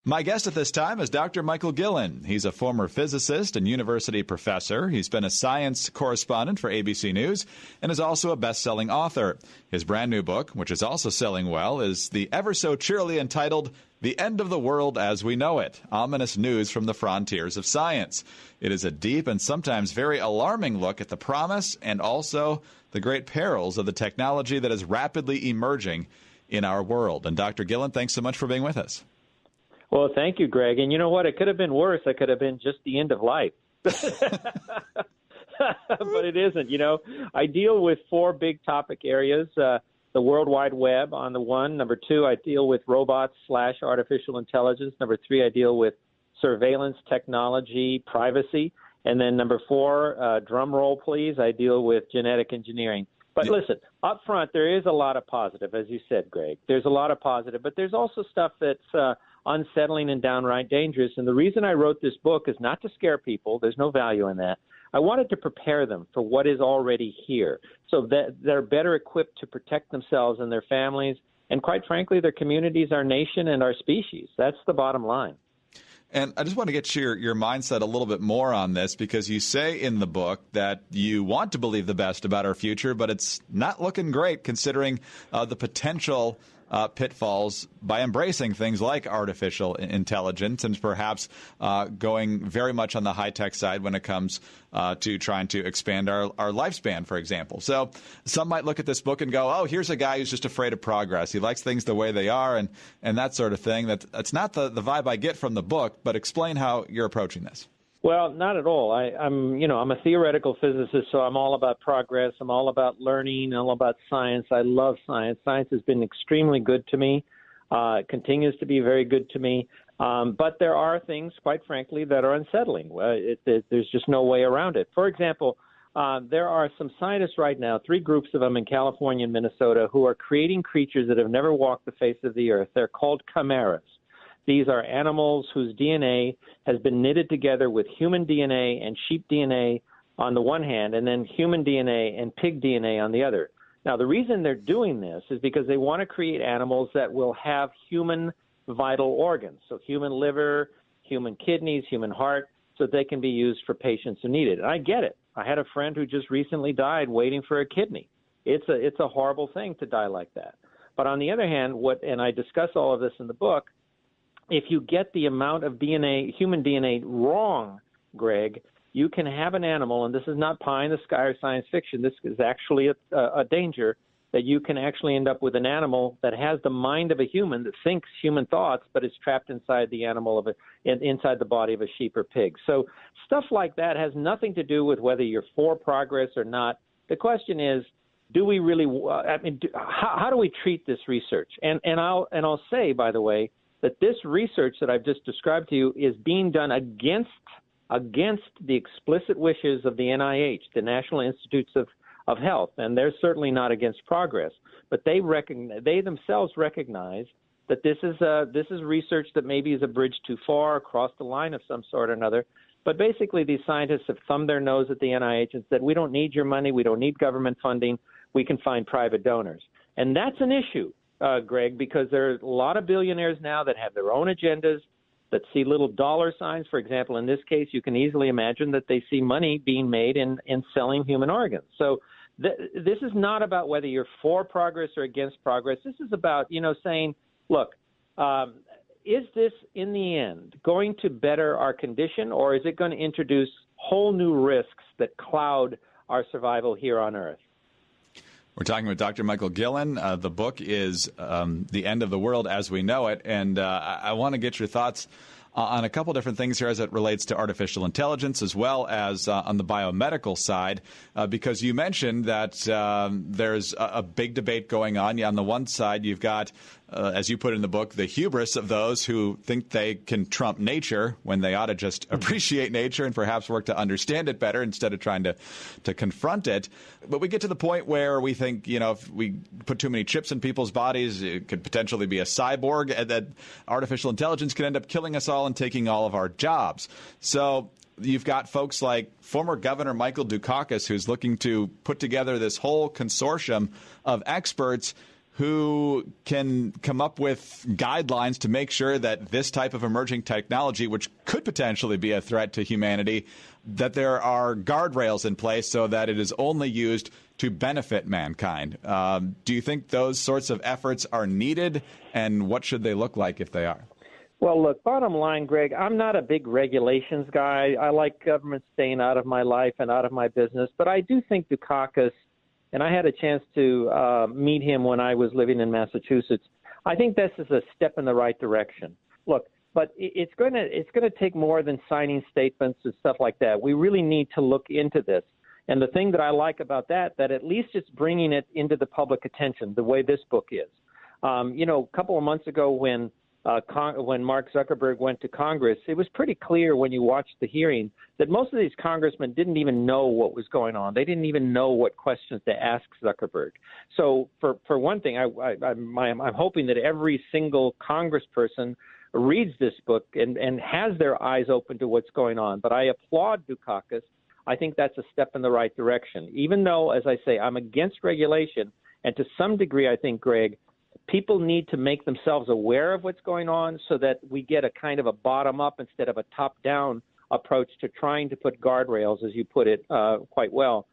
My guest at this time is Dr. Michael Guillen. He's a former physicist and university professor. He's been a science correspondent for ABC News and is also a best-selling author. His brand new book, which is also selling well, is the ever so cheerily entitled The End of the World as We Know It, Ominous News from the Frontiers of Science. It is a deep and sometimes very alarming look at the promise and also the great perils of the technology that is rapidly emerging in our world. And Dr. Guillen, thanks so much for being with us. Well, thank you, Greg. And you know what? It could have been worse. It could have been just the end of life. But it isn't. You know, I deal with four big topic areas. The World Wide Web on the one. Number two, I deal with robots/artificial intelligence. Number three, I deal with surveillance technology, privacy. And then number four, drum roll, please, I deal with genetic engineering. But listen, up front, there is a lot of positive, as you said, Greg. There's a lot of positive, but there's also stuff that's unsettling and downright dangerous. And the reason I wrote this book is not to scare people. There's no value in that. I wanted to prepare them for what is already here so that they're better equipped to protect themselves and their families and, quite frankly, their communities, our nation, and our species. That's the bottom line. And I just want to get your mindset a little bit more on this, because you say in the book that you want to believe the best about our future, but it's not looking great considering the potential pitfalls by embracing things like artificial intelligence and perhaps going very much on the high-tech side when it comes to trying to expand our lifespan, for example. So some might look at this book and go, oh, here's a guy who's just afraid of progress. He likes things the way they are and that sort of thing. That's not the vibe I get from the book, but explain how you're approaching this. Well, not at all. I'm a theoretical physicist, so I'm all about progress. I'm all about learning, all about science. I love science. Science has been extremely good to me. It continues to be very good to me. But there are things, quite frankly, that are unsettling. There's just no way around it. For example, there are some scientists right now, 3 groups of them in California and Minnesota, who are creating creatures that have never walked the face of the earth. They're called chimeras. These are animals whose DNA has been knitted together with human DNA and sheep DNA on the one hand, and then human DNA and pig DNA on the other. Now, the reason they're doing this is because they want to create animals that will have human vital organs, so human liver, human kidneys, human heart, so they can be used for patients who need it. And I get it. I had a friend who just recently died waiting for a kidney. It's a horrible thing to die like that. But on the other hand, and I discuss all of this in the book, if you get the amount of DNA, human DNA, wrong, Greg, you can have an animal, and this is not pie in the sky or science fiction. This is actually a danger, that you can actually end up with an animal that has the mind of a human, that thinks human thoughts, but is trapped inside the animal inside the body of a sheep or pig. So stuff like that has nothing to do with whether you're for progress or not. The question is, do we really? How do we treat this research? And I'll say, by the way, that this research that I've just described to you is being done against the explicit wishes of the NIH, the National Institutes of Health, and they're certainly not against progress. But they themselves recognize that this is research that maybe is a bridge too far, across the line of some sort or another. But basically, these scientists have thumbed their nose at the NIH and said, we don't need your money, we don't need government funding, we can find private donors. And that's an issue, Greg, because there are a lot of billionaires now that have their own agendas, that see little dollar signs. For example, in this case, you can easily imagine that they see money being made in selling human organs. So this is not about whether you're for progress or against progress. This is about, saying, look, is this in the end going to better our condition, or is it going to introduce whole new risks that cloud our survival here on Earth? We're talking with Dr. Michael Guillen. The book is The End of the World as We Know It. And I want to get your thoughts on a couple different things here as it relates to artificial intelligence, as well as on the biomedical side, because you mentioned that there's a big debate going on. On the one side, you've got, as you put in the book, the hubris of those who think they can trump nature when they ought to just appreciate nature and perhaps work to understand it better instead of trying to confront it. But we get to the point where we think, if we put too many chips in people's bodies, it could potentially be a cyborg, and that artificial intelligence could end up killing us all and taking all of our jobs. So you've got folks like former Governor Michael Dukakis, who's looking to put together this whole consortium of experts who can come up with guidelines to make sure that this type of emerging technology, which could potentially be a threat to humanity, that there are guardrails in place so that it is only used to benefit mankind. Do you think those sorts of efforts are needed, and what should they look like if they are? Well, look, bottom line, Greg, I'm not a big regulations guy. I like government staying out of my life and out of my business, but I do think Dukakis, and I had a chance to meet him when I was living in Massachusetts. I think this is a step in the right direction. Look, but it's going to take more than signing statements and stuff like that. We really need to look into this. And the thing that I like about that at least it's bringing it into the public attention, the way this book is. A couple of months ago when Mark Zuckerberg went to Congress, it was pretty clear when you watched the hearing that most of these congressmen didn't even know what was going on. They didn't even know what questions to ask Zuckerberg. So for one thing, I'm hoping that every single congressperson reads this book and has their eyes open to what's going on. But I applaud Dukakis. I think that's a step in the right direction, even though, as I say, I'm against regulation. And to some degree, I think, Greg, people need to make themselves aware of what's going on so that we get a kind of a bottom-up instead of a top-down approach to trying to put guardrails, as you put it quite well,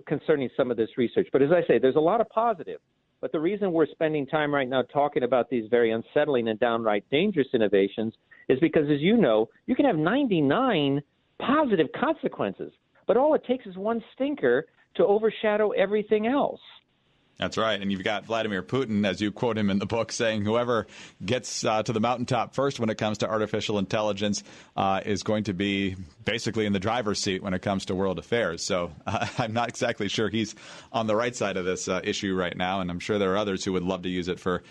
concerning some of this research. But as I say, there's a lot of positive. But the reason we're spending time right now talking about these very unsettling and downright dangerous innovations is because, as you know, you can have 99 positive consequences, but all it takes is one stinker to overshadow everything else. That's right. And you've got Vladimir Putin, as you quote him in the book, saying whoever gets to the mountaintop first when it comes to artificial intelligence is going to be basically in the driver's seat when it comes to world affairs. So I'm not exactly sure he's on the right side of this issue right now, and I'm sure there are others who would love to use it for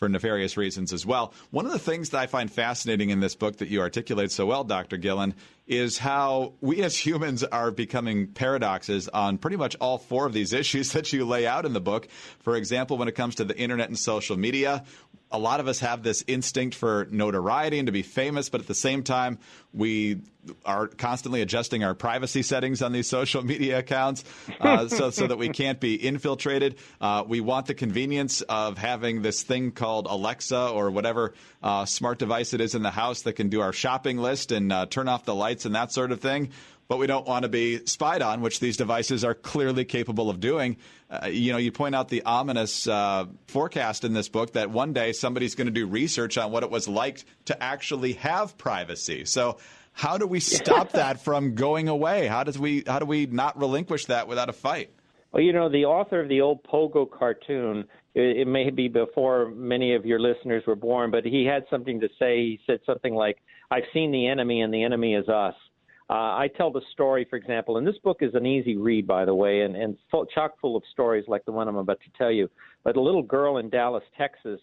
nefarious reasons as well. One of the things that I find fascinating in this book that you articulate so well, Dr. Guillen, is how we as humans are becoming paradoxes on pretty much all four of these issues that you lay out in the book. For example, when it comes to the internet and social media, a lot of us have this instinct for notoriety and to be famous, but at the same time, we are constantly adjusting our privacy settings on these social media accounts so that we can't be infiltrated. We want the convenience of having this thing called Alexa or whatever smart device it is in the house that can do our shopping list and turn off the lights and that sort of thing. But we don't want to be spied on, which these devices are clearly capable of doing. You point out the ominous forecast in this book that one day somebody's going to do research on what it was like to actually have privacy. So how do we stop that from going away? How do we not relinquish that without a fight? Well, the author of the old Pogo cartoon, it may be before many of your listeners were born, but he had something to say. He said something like, "I've seen the enemy, and the enemy is us." I tell the story, for example, and this book is an easy read, by the way, and chock full of stories like the one I'm about to tell you. But a little girl in Dallas, Texas,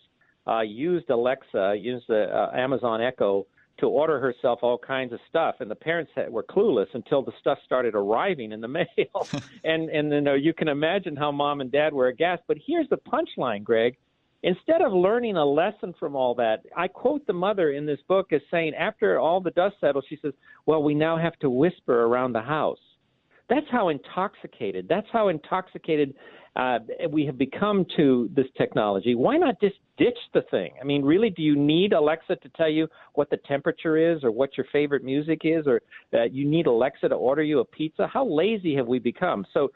used the Amazon Echo to order herself all kinds of stuff, and the parents were clueless until the stuff started arriving in the mail. and you can imagine how mom and dad were aghast. But here's the punchline, Greg. Instead of learning a lesson from all that, I quote the mother in this book as saying, after all the dust settles, she says, "Well, we now have to whisper around the house." That's how intoxicated we have become to this technology. Why not just ditch the thing? I mean, really, do you need Alexa to tell you what the temperature is or what your favorite music is, or you need Alexa to order you a pizza? How lazy have we become? So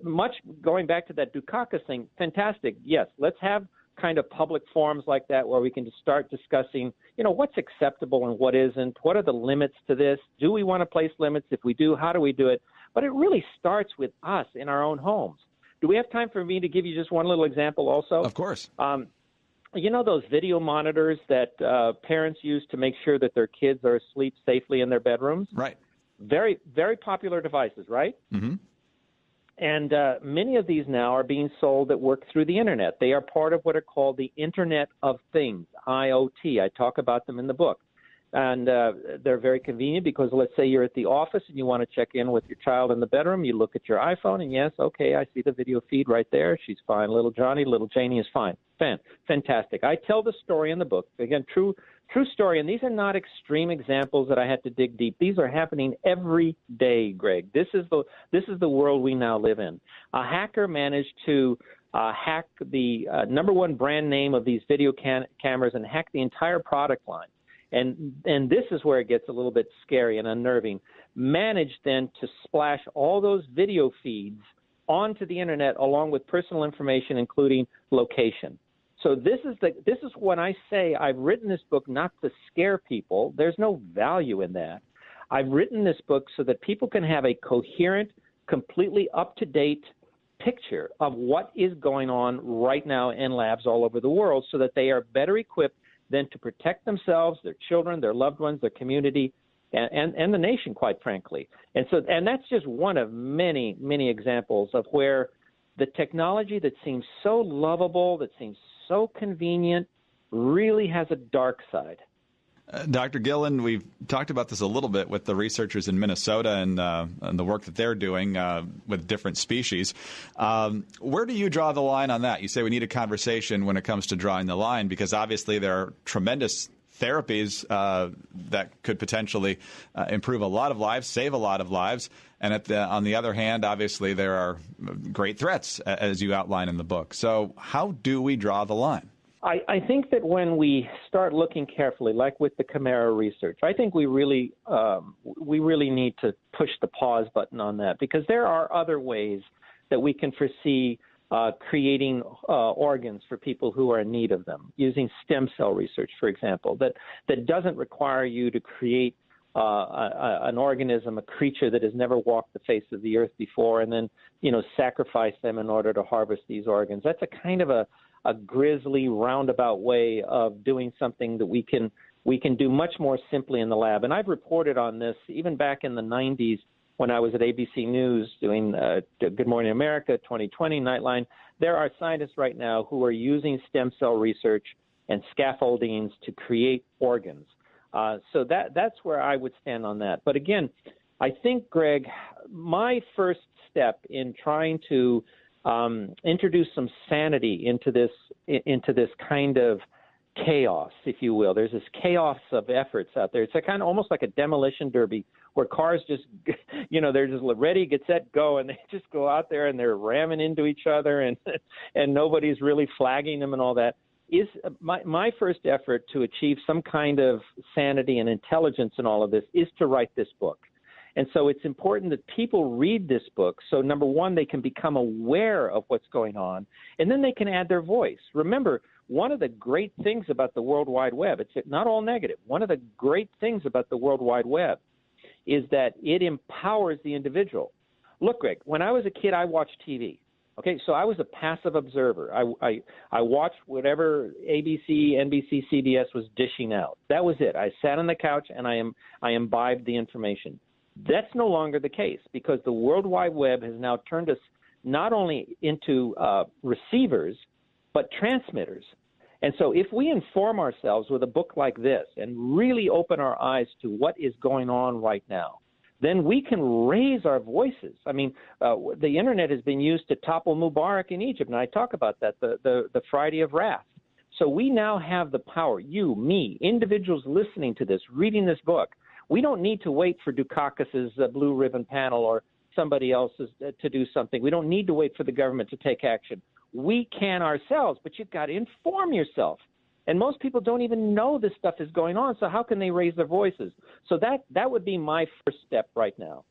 much going back to that Dukakis thing, fantastic. Yes, let's have kind of public forums like that where we can just start discussing, what's acceptable and what isn't. What are the limits to this? Do we want to place limits? If we do, how do we do it? But it really starts with us in our own homes. Do we have time for me to give you just one little example also? Of course. Those video monitors that parents use to make sure that their kids are asleep safely in their bedrooms? Right. Very, very popular devices, right? Mm-hmm. And many of these now are being sold that work through the Internet. They are part of what are called the Internet of Things, IoT. I talk about them in the book. And they're very convenient because let's say you're at the office and you want to check in with your child in the bedroom. You look at your iPhone and, yes, okay, I see the video feed right there. She's fine. Little Johnny, little Janie is fine. Fantastic. I tell the story in the book. Again, true story. And these are not extreme examples that I had to dig deep. These are happening every day, Greg. This is the world we now live in. A hacker managed to hack the number one brand name of these video cameras and hack the entire product line. And this is where it gets a little bit scary and unnerving. Manage then to splash all those video feeds onto the internet along with personal information, including location. So this is when I say I've written this book not to scare people. There's no value in that. I've written this book so that people can have a coherent, completely up-to-date picture of what is going on right now in labs all over the world so that they are better equipped then to protect themselves, their children, their loved ones, their community, and the nation, quite frankly. And that's just one of many, many examples of where the technology that seems so lovable, that seems so convenient, really has a dark side. Dr. Guillen, we've talked about this a little bit with the researchers in Minnesota and the work that they're doing with different species. Where do you draw the line on that? You say we need a conversation when it comes to drawing the line, because obviously there are tremendous therapies that could potentially improve a lot of lives, save a lot of lives. And on the other hand, obviously there are great threats, as you outline in the book. So how do we draw the line? I think that when we start looking carefully, like with the Chimera research, I think we really need to push the pause button on that, because there are other ways that we can foresee creating organs for people who are in need of them, using stem cell research, for example, that doesn't require you to create an organism, a creature that has never walked the face of the earth before, and then sacrifice them in order to harvest these organs. That's a kind of a grisly, roundabout way of doing something that we can do much more simply in the lab. And I've reported on this even back in the 90s when I was at ABC News doing Good Morning America, 2020, Nightline. There are scientists right now who are using stem cell research and scaffoldings to create organs. So that's where I would stand on that. But again, I think, Greg, my first step in trying to introduce some sanity into this kind of chaos, if you will. There's this chaos of efforts out there. It's a kind of almost like a demolition derby where cars just, they're just ready, get set, go, and they just go out there and they're ramming into each other, and nobody's really flagging them and all that. Is my first effort to achieve some kind of sanity and intelligence in all of this is to write this book. And so it's important that people read this book. So number one, they can become aware of what's going on, and then they can add their voice. Remember, one of the great things about the World Wide Web, it's not all negative. One of the great things about the World Wide Web is that it empowers the individual. Look, Greg, when I was a kid, I watched TV. Okay, so I was a passive observer. I watched whatever ABC, NBC, CBS was dishing out. That was it. I sat on the couch and I imbibed the information. That's no longer the case, because the World Wide Web has now turned us not only into receivers, but transmitters. And so if we inform ourselves with a book like this and really open our eyes to what is going on right now, then we can raise our voices. I mean, the Internet has been used to topple Mubarak in Egypt, and I talk about that, the Friday of Wrath. So we now have the power, you, me, individuals listening to this, reading this book. We don't need to wait for Dukakis's blue ribbon panel or somebody else's to do something. We don't need to wait for the government to take action. We can ourselves, but you've got to inform yourself. And most people don't even know this stuff is going on, so how can they raise their voices? So that would be my first step right now.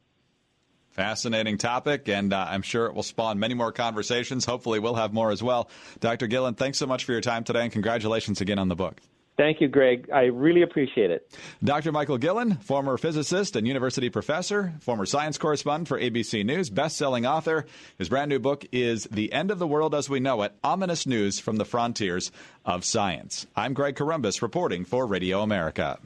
Fascinating topic, and I'm sure it will spawn many more conversations. Hopefully we'll have more as well. Dr. Guillen, thanks so much for your time today, and congratulations again on the book. Thank you, Greg. I really appreciate it. Dr. Michael Guillen, former physicist and university professor, former science correspondent for ABC News, best-selling author. His brand new book is The End of the World as We Know It, Ominous News from the Frontiers of Science. I'm Greg Corombos reporting for Radio America.